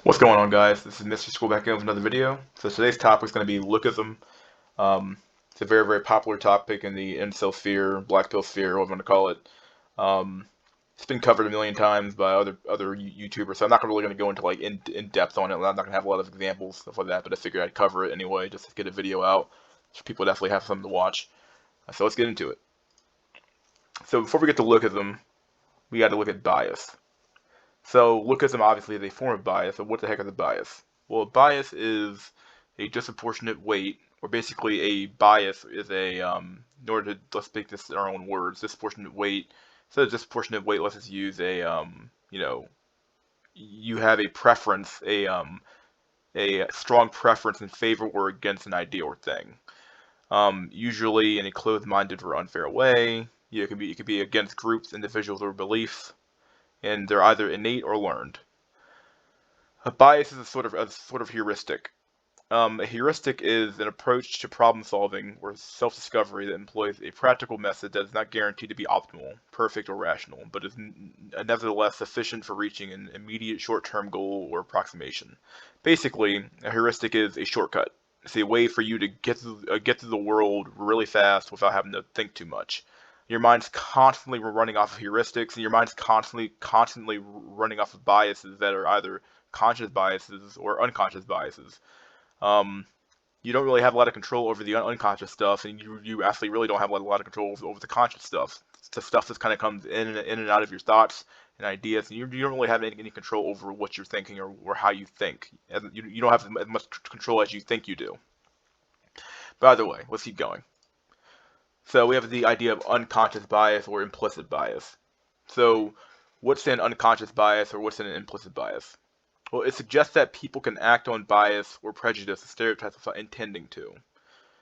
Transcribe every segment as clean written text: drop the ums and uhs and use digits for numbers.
What's going on, guys? This is Mr. School back in with another video. So today's topic is going to be lookism. Um, it's a very, very popular topic in the incel sphere, black pill sphere, whatever you want to call it. Um, it's been covered a million times by other YouTubers, so I'm not really going to go into like in depth on it. I'm not going to have a lot of examples stuff like that, but I figured I'd cover it anyway, just to get a video out, so people definitely have something to watch. So let's get into it. So before we get to lookism, we got to look at bias. So lookism obviously is a form of bias. So what the heck is a bias? Well, a bias is a disproportionate weight, or basically a bias is in order to, let's speak this in our own words, disproportionate weight. So disproportionate weight, let's just use you have a preference, a strong preference in favor or against an idea or thing. Usually in a closed-minded or unfair way. It could be against groups, individuals, or beliefs, and they're either innate or learned. A bias is a sort of heuristic. A heuristic is an approach to problem solving or self-discovery that employs a practical method that is not guaranteed to be optimal, perfect, or rational, but is nevertheless sufficient for reaching an immediate short-term goal or approximation. Basically, a heuristic is a shortcut. It's a way for you to get through the world really fast without having to think too much. Your mind's constantly running off of heuristics, and your mind's constantly running off of biases that are either conscious biases or unconscious biases. Um, you don't really have a lot of control over the unconscious stuff, and you actually really don't have a lot of control over the conscious stuff. It's the stuff that kind of comes in and out of your thoughts and ideas, and you don't really have any control over what you're thinking or how you think. You don't have as much control as you think you do. By the way, let's keep going. So we have the idea of unconscious bias or implicit bias. So what's an unconscious bias or what's an implicit bias? Well, it suggests that people can act on bias or prejudice or stereotypes without intending to.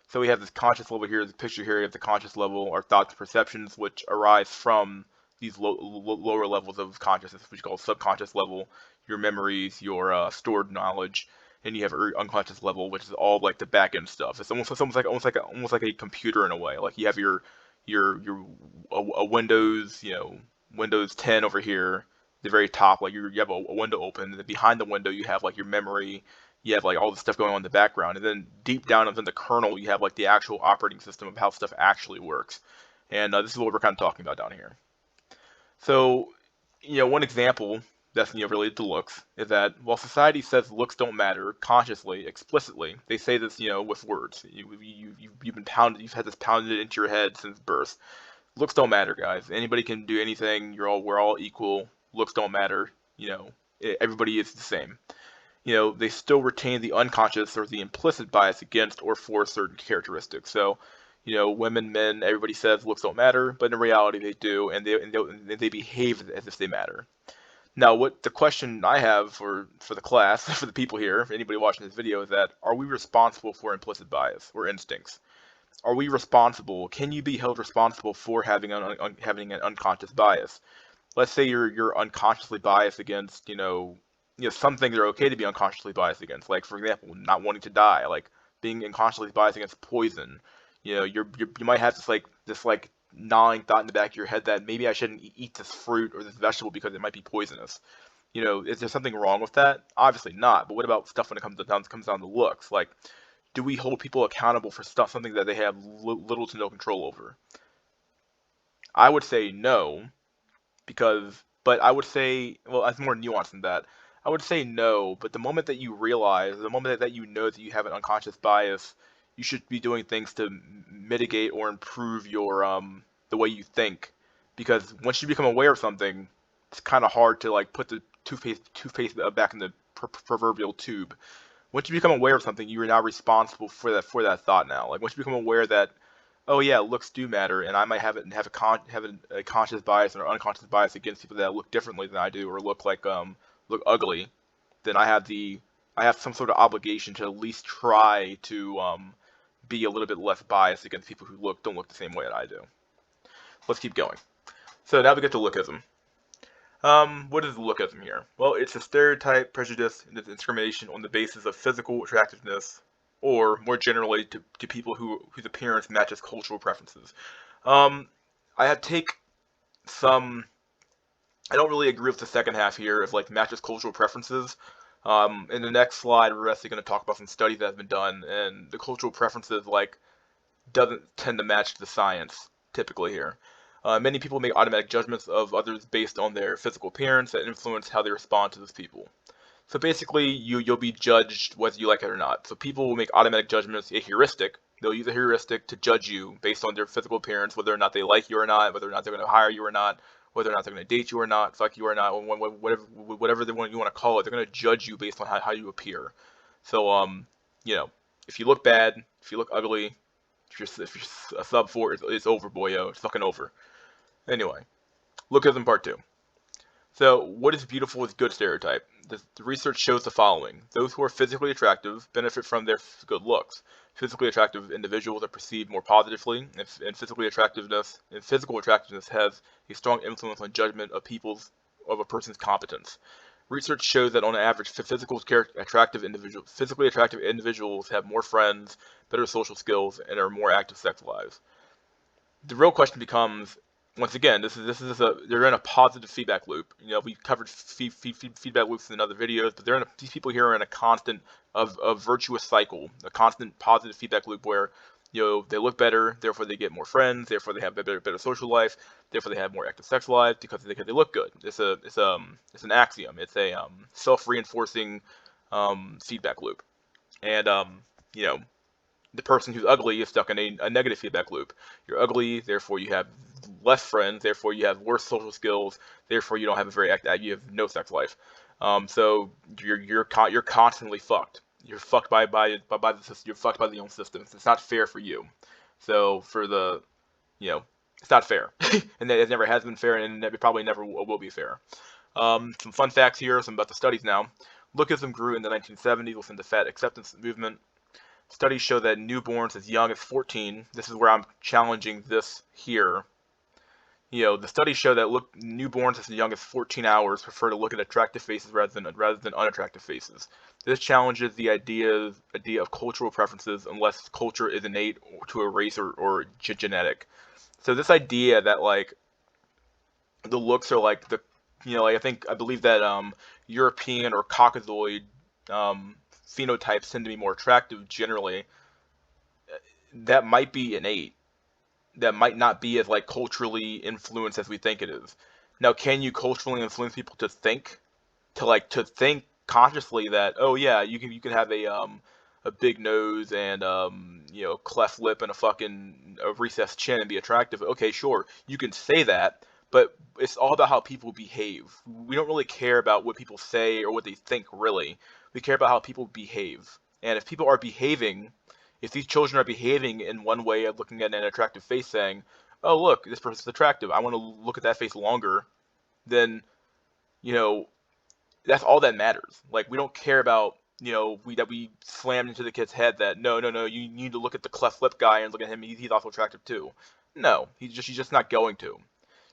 So we have this conscious level here, this picture here of the conscious level, our thoughts and perceptions, which arise from these lower levels of consciousness, which you call subconscious level, your memories, your stored knowledge, and you have unconscious level, which is all like the back end stuff. Almost like a computer in a way. Like you have your a Windows, Windows 10 over here, the very top, like you have a window open, and then behind the window you have like your memory, you have like all the stuff going on in the background, and then deep down within the kernel you have like the actual operating system of how stuff actually works. And this is what we're kind of talking about down here. So, one example that's related to looks is that while society says looks don't matter consciously, explicitly, they say this with words. You've been pounded, you've had this pounded into your head since birth. Looks don't matter, guys. Anybody can do anything. We're all equal. Looks don't matter. Everybody is the same. They still retain the unconscious or the implicit bias against or for certain characteristics. So, women, men, everybody says looks don't matter, but in reality they do, and they behave as if they matter. Now, what the question I have for the class, for the people here, for anybody watching this video, is that are we responsible for implicit bias or instincts? Are we responsible? Can you be held responsible for having an unconscious bias? Let's say you're unconsciously biased against some things are okay to be unconsciously biased against, like for example not wanting to die, like being unconsciously biased against poison. You might have this gnawing thought in the back of your head that maybe I shouldn't eat this fruit or this vegetable because it might be poisonous. Is there something wrong with that? Obviously not. But what about stuff when it comes down to looks? Like, do we hold people accountable for something that they have little to no control over? I would say no, but I would say, well, it's more nuanced than that. I would say no, but the moment that you know that you have an unconscious bias, you should be doing things to mitigate or improve your the way you think, because once you become aware of something, it's kind of hard to like put the toothpaste back in the proverbial tube. Once you become aware of something, you are now responsible for that thought now. Like once you become aware that, oh yeah, looks do matter, and I might have a conscious bias or unconscious bias against people that look differently than I do or look ugly, then I have some sort of obligation to at least try to be a little bit less biased against people who don't look the same way that I do. Let's keep going. So now we get to lookism. What is lookism here? Well, it's a stereotype, prejudice, and discrimination on the basis of physical attractiveness, or more generally, to people whose appearance matches cultural preferences. Um, I take some. I don't really agree with the second half here of like matches cultural preferences. In the next slide, we're actually going to talk about some studies that have been done, and the cultural preferences doesn't tend to match the science typically here. Many people make automatic judgments of others based on their physical appearance that influence how they respond to those people. So basically, you'll be judged whether you like it or not. So people will make automatic judgments, a heuristic. They'll use a heuristic to judge you based on their physical appearance, whether or not they like you or not, whether or not they're going to hire you or not, whether or not they're going to date you or not, fuck you or not, whatever you want to call it. They're going to judge you based on how you appear. So you know, if you look bad, if you look ugly, if you're a sub four, it's over, boyo. It's fucking over. Anyway, lookism part two. So, what is beautiful is good stereotype. The research shows the following. Those who are physically attractive benefit from their good looks. Physically attractive individuals are perceived more positively, and physical attractiveness has a strong influence on judgment of a person's competence. Research shows that on average, physically attractive individuals have more friends, better social skills, and are more active sex lives. The real question becomes, once again, they're in a positive feedback loop. We covered feedback loops in other videos, but these people here are in a constant of virtuous cycle, a constant positive feedback loop where they look better, therefore they get more friends, therefore they have better social life, therefore they have more active sex lives because they look good. It's an axiom. It's a self-reinforcing feedback loop, and you know the person who's ugly is stuck in a negative feedback loop. You're ugly, therefore you have less friends, therefore you have worse social skills, therefore you don't have a very active, you have no sex life. So you're constantly fucked. You're fucked by the system. You're fucked by the own system. It's not fair for you. So it's not fair, and it never has been fair, and it probably never will be fair. Some fun facts here, some about the studies now. Lookism grew in the 1970s within the fat acceptance movement. Studies show that newborns as young as 14, this is where I'm challenging this here. The studies show that newborns as young as 14 hours prefer to look at attractive faces rather than unattractive faces. This challenges the idea of cultural preferences unless culture is innate to a race or genetic. So this idea that the looks are I believe that European or Caucasoid phenotypes tend to be more attractive generally. That might be innate. That might not be as culturally influenced as we think it is. Now, can you culturally influence people to think consciously that, oh yeah, you can have a big nose and cleft lip and a recessed chin and be attractive? Okay, sure, you can say that, but it's all about how people behave. We don't really care about what people say or what they think, really. We care about how people behave. And if these children are behaving in one way of looking at an attractive face saying, oh look, this person's attractive, I want to look at that face longer, then, that's all that matters. We don't care about, we slammed into the kid's head that, no, you need to look at the cleft lip guy and look at him, he's also attractive too. No, he's just not going to.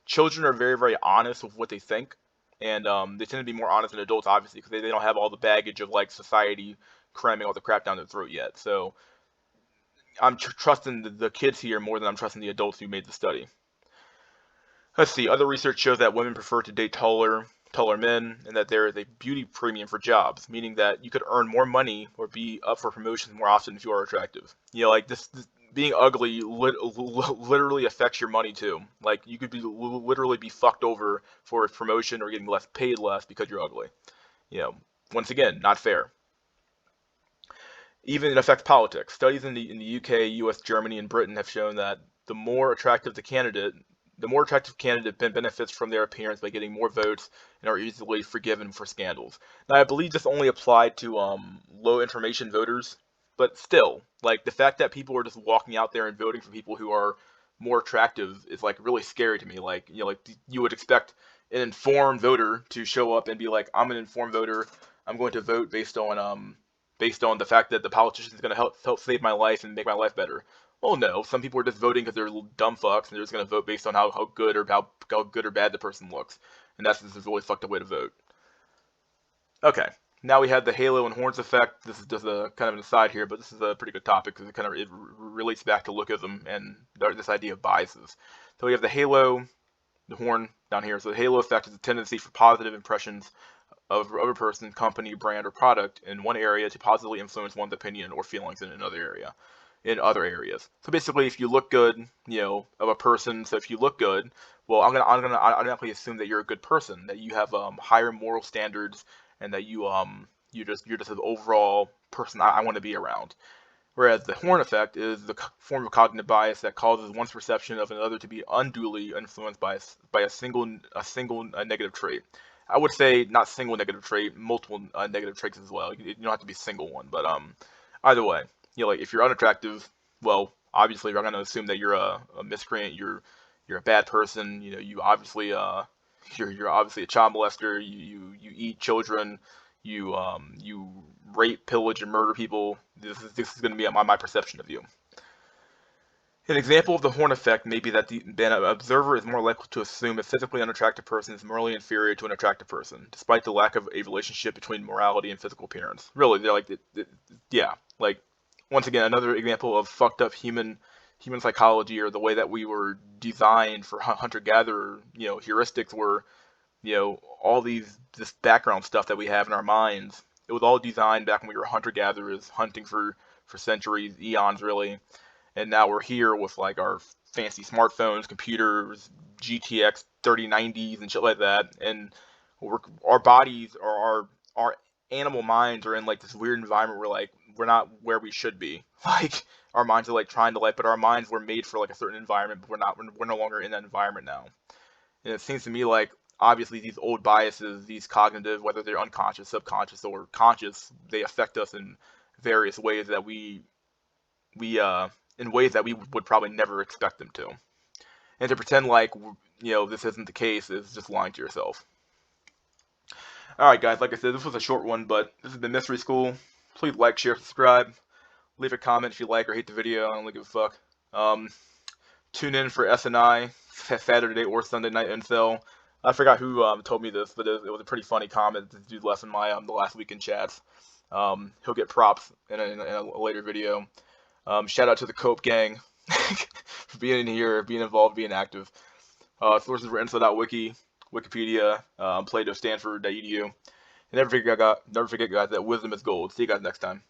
Children are very, very honest with what they think, and they tend to be more honest than adults, obviously, because they don't have all the baggage of society cramming all the crap down their throat yet. So I'm trusting the kids here more than I'm trusting the adults who made the study. Let's see. Other research shows that women prefer to date taller men, and that there is a beauty premium for jobs, meaning that you could earn more money or be up for promotions more often if you are attractive. This being ugly literally affects your money too. You could literally be fucked over for a promotion or getting paid less because you're ugly. Once again, not fair. Even it affects politics. Studies in the UK, US, Germany, and Britain have shown that the more attractive candidate benefits from their appearance by getting more votes and are easily forgiven for scandals. Now, I believe this only applied to low information voters, but still, the fact that people are just walking out there and voting for people who are more attractive is really scary to me. You would expect an informed voter to show up and be like, I'm an informed voter. I'm going to vote based on the fact that the politician is going to help save my life and make my life better. Well, no. Some people are just voting because they're dumb fucks, and they're just going to vote based on how good or bad the person looks. And that's just a really fucked up way to vote. Okay. Now we have the halo and horns effect. This is just a kind of an aside here, but this is a pretty good topic because it relates back to lookism and this idea of biases. So we have the halo, the horn down here. So the halo effect is a tendency for positive impressions of a person, company, brand, or product in one area to positively influence one's opinion or feelings in another area, in other areas. So basically, if you look good, of a person. So if you look good, well, I'm gonna automatically assume that you're a good person, that you have higher moral standards, and that you're just an overall person I want to be around. Whereas the Horn effect is the form of cognitive bias that causes one's perception of another to be unduly influenced by a single negative trait. I would say not single negative trait, multiple negative traits as well. You don't have to be a single one, but either way, like if you're unattractive, well, obviously you're going to assume that you're a miscreant, you're a bad person. You obviously you're obviously a child molester. You eat children. You rape, pillage, and murder people. This is going to be my perception of you. An example of the Horn effect may be that an observer is more likely to assume a physically unattractive person is morally inferior to an attractive person, despite the lack of a relationship between morality and physical appearance. Really, they're like, yeah, like once again, another example of fucked up human psychology, or the way that we were designed for hunter-gatherer, heuristics were, all this background stuff that we have in our minds. It was all designed back when we were hunter-gatherers, hunting for centuries, eons, really. And now we're here with like our fancy smartphones, computers, GTX 3090s, and shit like that. And our bodies, or our animal minds, are in like this weird environment where like we're not where we should be. Like our minds are like trying to but our minds were made for like a certain environment, but we're no longer in that environment now. And it seems to me like obviously these old biases, these cognitive, whether they're unconscious, subconscious, or conscious, they affect us in various ways that we in ways that we would probably never expect them to. And to pretend like this isn't the case is just lying to yourself. All right, guys. Like I said, this was a short one, but this has been Mystery School. Please like, share, subscribe. Leave a comment if you like or hate the video. I don't give a fuck. Tune in for SNI Saturday or Sunday night incel. I forgot who told me this, but it was a pretty funny comment this dude left in my the last week in chats. He'll get props in a later video. Shout out to the Cope gang for being in here, being involved, being active. Sources were info.wiki, Wikipedia, Plato, Stanford.edu. And never forget, guys, that wisdom is gold. See you guys next time.